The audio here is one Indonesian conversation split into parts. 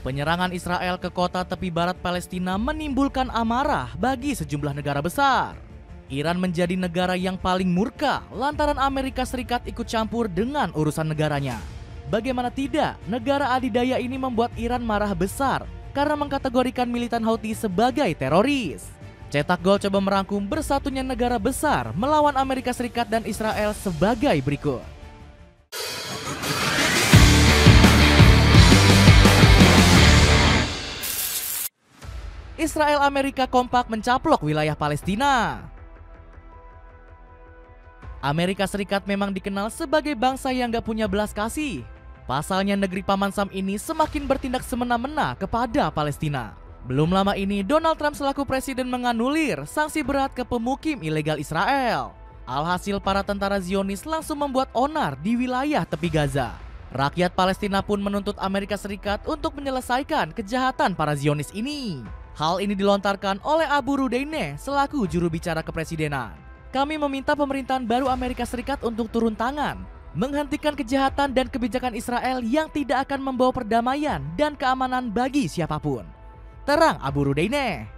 Penyerangan Israel ke kota tepi barat Palestina menimbulkan amarah bagi sejumlah negara besar. Iran menjadi negara yang paling murka lantaran Amerika Serikat ikut campur dengan urusan negaranya. Bagaimana tidak, negara adidaya ini membuat Iran marah besar karena mengkategorikan militan Houthi sebagai teroris. Cetak Gol coba merangkum bersatunya negara besar melawan Amerika Serikat dan Israel sebagai berikut. Israel Amerika kompak mencaplok wilayah Palestina. Amerika Serikat memang dikenal sebagai bangsa yang gak punya belas kasih. Pasalnya negeri Paman Sam ini semakin bertindak semena-mena kepada Palestina. Belum lama ini Donald Trump selaku presiden menganulir sanksi berat ke pemukim ilegal Israel. Alhasil para tentara Zionis langsung membuat onar di wilayah tepi Gaza. Rakyat Palestina pun menuntut Amerika Serikat untuk menyelesaikan kejahatan para Zionis ini. Hal ini dilontarkan oleh Abu Rudeine selaku juru bicara kepresidenan. Kami meminta pemerintahan baru Amerika Serikat untuk turun tangan, menghentikan kejahatan dan kebijakan Israel yang tidak akan membawa perdamaian dan keamanan bagi siapapun. Terang Abu Rudeine.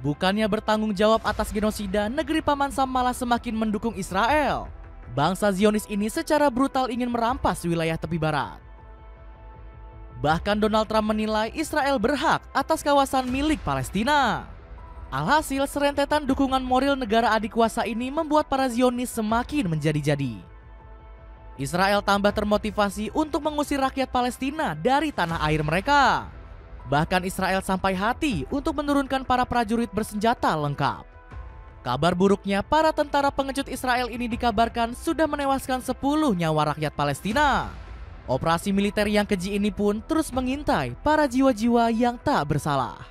Bukannya bertanggung jawab atas genosida, negeri Paman Sam malah semakin mendukung Israel. Bangsa Zionis ini secara brutal ingin merampas wilayah tepi barat. Bahkan Donald Trump menilai Israel berhak atas kawasan milik Palestina. Alhasil serentetan dukungan moral negara adik kuasa ini membuat para Zionis semakin menjadi-jadi. Israel tambah termotivasi untuk mengusir rakyat Palestina dari tanah air mereka. Bahkan Israel sampai hati untuk menurunkan para prajurit bersenjata lengkap. Kabar buruknya, para tentara pengecut Israel ini dikabarkan sudah menewaskan 10 nyawa rakyat Palestina. Operasi militer yang keji ini pun terus mengintai para jiwa-jiwa yang tak bersalah.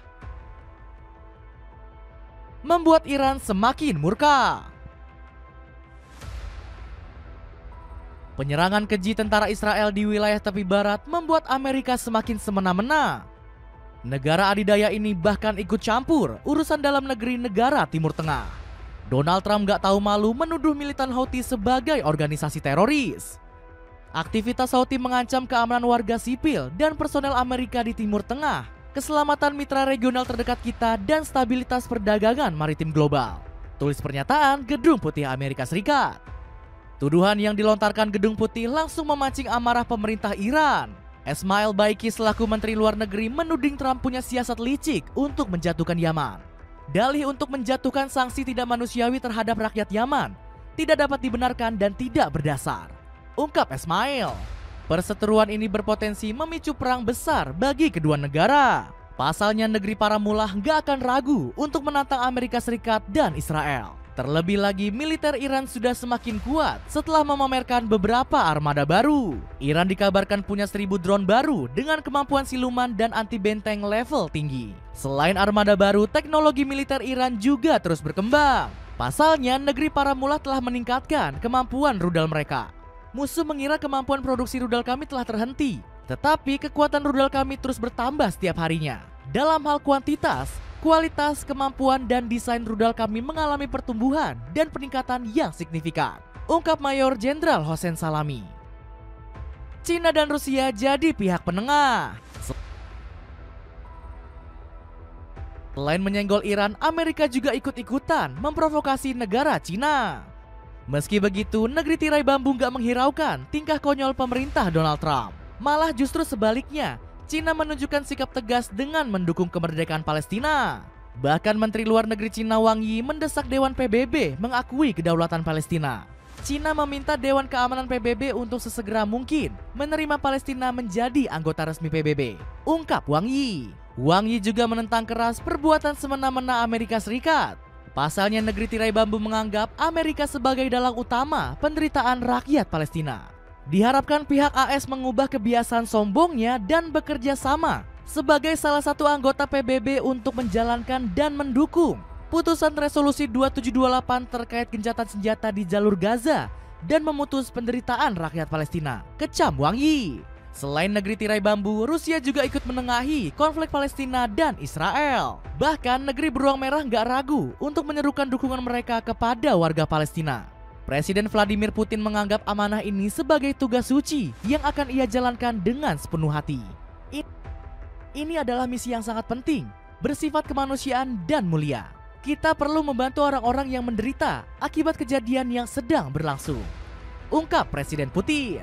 Membuat Iran semakin murka. Penyerangan keji tentara Israel di wilayah tepi barat membuat Amerika semakin semena-mena. Negara adidaya ini bahkan ikut campur urusan dalam negeri negara Timur Tengah. Donald Trump gak tahu malu menuduh militan Houthi sebagai organisasi teroris. Aktivitas Houthi mengancam keamanan warga sipil dan personel Amerika di Timur Tengah, keselamatan mitra regional terdekat kita, dan stabilitas perdagangan maritim global. Tulis pernyataan Gedung Putih Amerika Serikat. Tuduhan yang dilontarkan Gedung Putih langsung memancing amarah pemerintah Iran. Esmail Baiki selaku Menteri Luar Negeri menuding Trump punya siasat licik untuk menjatuhkan Yaman. Dalih untuk menjatuhkan sanksi tidak manusiawi terhadap rakyat Yaman tidak dapat dibenarkan dan tidak berdasar, ungkap Esmail. Perseteruan ini berpotensi memicu perang besar bagi kedua negara. Pasalnya negeri para mullah gak akan ragu untuk menantang Amerika Serikat dan Israel. Terlebih lagi militer Iran sudah semakin kuat setelah memamerkan beberapa armada baru. Iran dikabarkan punya 1000 drone baru dengan kemampuan siluman dan anti benteng level tinggi. Selain armada baru, teknologi militer Iran juga terus berkembang. Pasalnya negeri para mullah telah meningkatkan kemampuan rudal mereka. Musuh mengira kemampuan produksi rudal kami telah terhenti, tetapi kekuatan rudal kami terus bertambah setiap harinya. Dalam hal kuantitas, kualitas, kemampuan, dan desain rudal kami mengalami pertumbuhan dan peningkatan yang signifikan, ungkap Mayor Jenderal Hossein Salami. Cina dan Rusia jadi pihak penengah. Selain menyenggol Iran, Amerika juga ikut-ikutan memprovokasi negara Cina. Meski begitu, negeri tirai bambu gak menghiraukan tingkah konyol pemerintah Donald Trump. Malah justru sebaliknya, Cina menunjukkan sikap tegas dengan mendukung kemerdekaan Palestina. Bahkan Menteri Luar Negeri Cina Wang Yi mendesak Dewan PBB mengakui kedaulatan Palestina. Cina meminta Dewan Keamanan PBB untuk sesegera mungkin menerima Palestina menjadi anggota resmi PBB, ungkap Wang Yi. Wang Yi juga menentang keras perbuatan semena-mena Amerika Serikat. Pasalnya negeri tirai bambu menganggap Amerika sebagai dalang utama penderitaan rakyat Palestina. Diharapkan pihak AS mengubah kebiasaan sombongnya dan bekerja sama sebagai salah satu anggota PBB untuk menjalankan dan mendukung putusan resolusi 2728 terkait gencatan senjata di jalur Gaza dan memutus penderitaan rakyat Palestina, kecam Wang Yi. Selain negeri tirai bambu, Rusia juga ikut menengahi konflik Palestina dan Israel. Bahkan negeri beruang merah gak ragu untuk menyerukan dukungan mereka kepada warga Palestina. Presiden Vladimir Putin menganggap amanah ini sebagai tugas suci yang akan ia jalankan dengan sepenuh hati. Ini adalah misi yang sangat penting, bersifat kemanusiaan dan mulia. Kita perlu membantu orang-orang yang menderita akibat kejadian yang sedang berlangsung, ungkap Presiden Putin.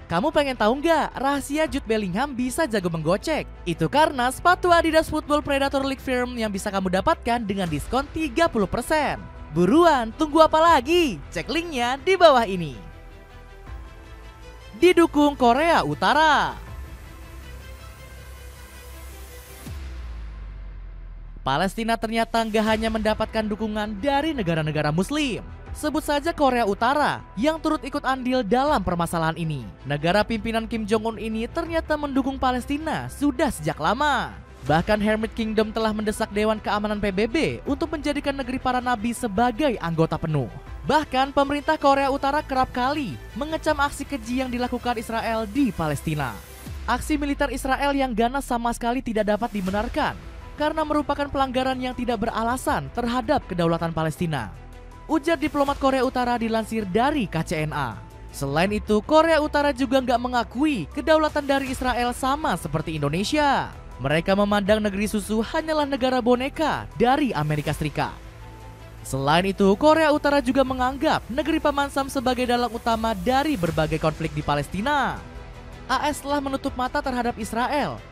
Kamu pengen tahu nggak rahasia Jude Bellingham bisa jago menggocek? Itu karena sepatu Adidas Football Predator League Firm yang bisa kamu dapatkan dengan diskon 30%. Buruan, tunggu apa lagi? Cek linknya di bawah ini. Didukung Korea Utara. Palestina ternyata nggak hanya mendapatkan dukungan dari negara-negara Muslim. Sebut saja Korea Utara yang turut ikut andil dalam permasalahan ini. Negara pimpinan Kim Jong-un ini ternyata mendukung Palestina sudah sejak lama. Bahkan Hermit Kingdom telah mendesak Dewan Keamanan PBB untuk menjadikan negeri para nabi sebagai anggota penuh. Bahkan pemerintah Korea Utara kerap kali mengecam aksi keji yang dilakukan Israel di Palestina. Aksi militer Israel yang ganas sama sekali tidak dapat dibenarkan karena merupakan pelanggaran yang tidak beralasan terhadap kedaulatan Palestina, ujar diplomat Korea Utara dilansir dari KCNA. Selain itu, Korea Utara juga nggak mengakui kedaulatan dari Israel sama seperti Indonesia. Mereka memandang negeri susu hanyalah negara boneka dari Amerika Serikat. Selain itu, Korea Utara juga menganggap negeri Paman Sam sebagai dalang utama dari berbagai konflik di Palestina. AS telah menutup mata terhadap Israel,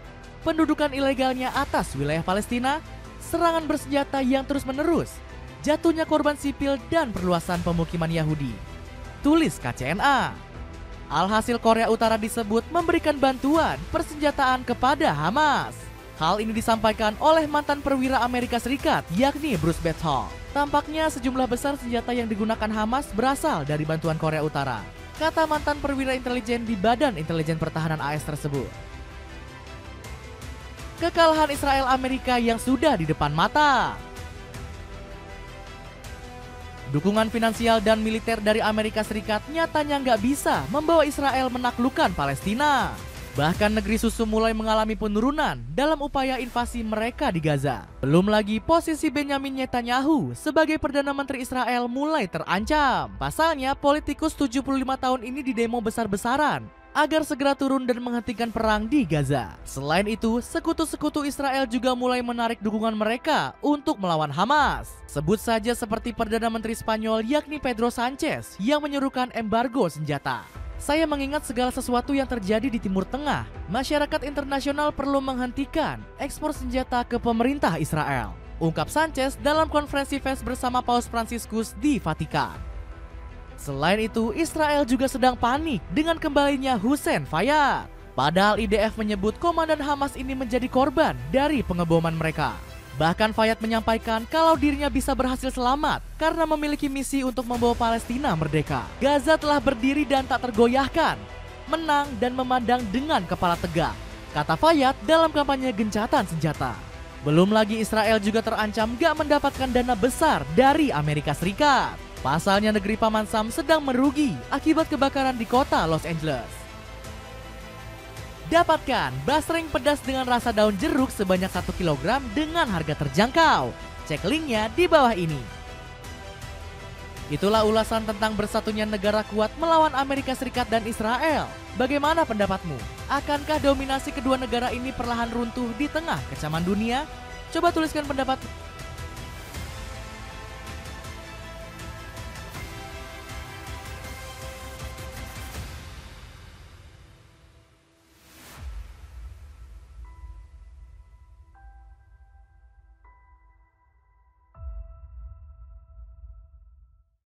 pendudukan ilegalnya atas wilayah Palestina, serangan bersenjata yang terus-menerus, jatuhnya korban sipil dan perluasan pemukiman Yahudi, tulis KCNA. Alhasil Korea Utara disebut memberikan bantuan persenjataan kepada Hamas. Hal ini disampaikan oleh mantan perwira Amerika Serikat yakni Bruce Bethel. Tampaknya sejumlah besar senjata yang digunakan Hamas berasal dari bantuan Korea Utara, kata mantan perwira intelijen di Badan Intelijen Pertahanan AS tersebut. Kekalahan Israel Amerika yang sudah di depan mata. Dukungan finansial dan militer dari Amerika Serikat nyatanya nggak bisa membawa Israel menaklukkan Palestina. Bahkan negeri susu mulai mengalami penurunan dalam upaya invasi mereka di Gaza. Belum lagi posisi Benyamin Netanyahu sebagai Perdana Menteri Israel mulai terancam. Pasalnya politikus 75 tahun ini didemo besar-besaran agar segera turun dan menghentikan perang di Gaza. Selain itu, sekutu-sekutu Israel juga mulai menarik dukungan mereka untuk melawan Hamas. Sebut saja seperti Perdana Menteri Spanyol yakni Pedro Sanchez yang menyuruhkan embargo senjata. Saya mengingat segala sesuatu yang terjadi di Timur Tengah. Masyarakat internasional perlu menghentikan ekspor senjata ke pemerintah Israel, ungkap Sanchez dalam konferensi pers bersama Paus Fransiskus di Vatikan. Selain itu, Israel juga sedang panik dengan kembalinya Hussein Fayyad. Padahal IDF menyebut komandan Hamas ini menjadi korban dari pengeboman mereka. Bahkan Fayyad menyampaikan kalau dirinya bisa berhasil selamat karena memiliki misi untuk membawa Palestina merdeka. Gaza telah berdiri dan tak tergoyahkan, menang dan memandang dengan kepala tegak, kata Fayyad dalam kampanye gencatan senjata. Belum lagi Israel juga terancam gak mendapatkan dana besar dari Amerika Serikat. Pasalnya negeri Paman Sam sedang merugi akibat kebakaran di kota Los Angeles. Dapatkan basreng pedas dengan rasa daun jeruk sebanyak 1 kg dengan harga terjangkau. Cek linknya di bawah ini. Itulah ulasan tentang bersatunya negara kuat melawan Amerika Serikat dan Israel. Bagaimana pendapatmu? Akankah dominasi kedua negara ini perlahan runtuh di tengah kecaman dunia? Coba tuliskan pendapat.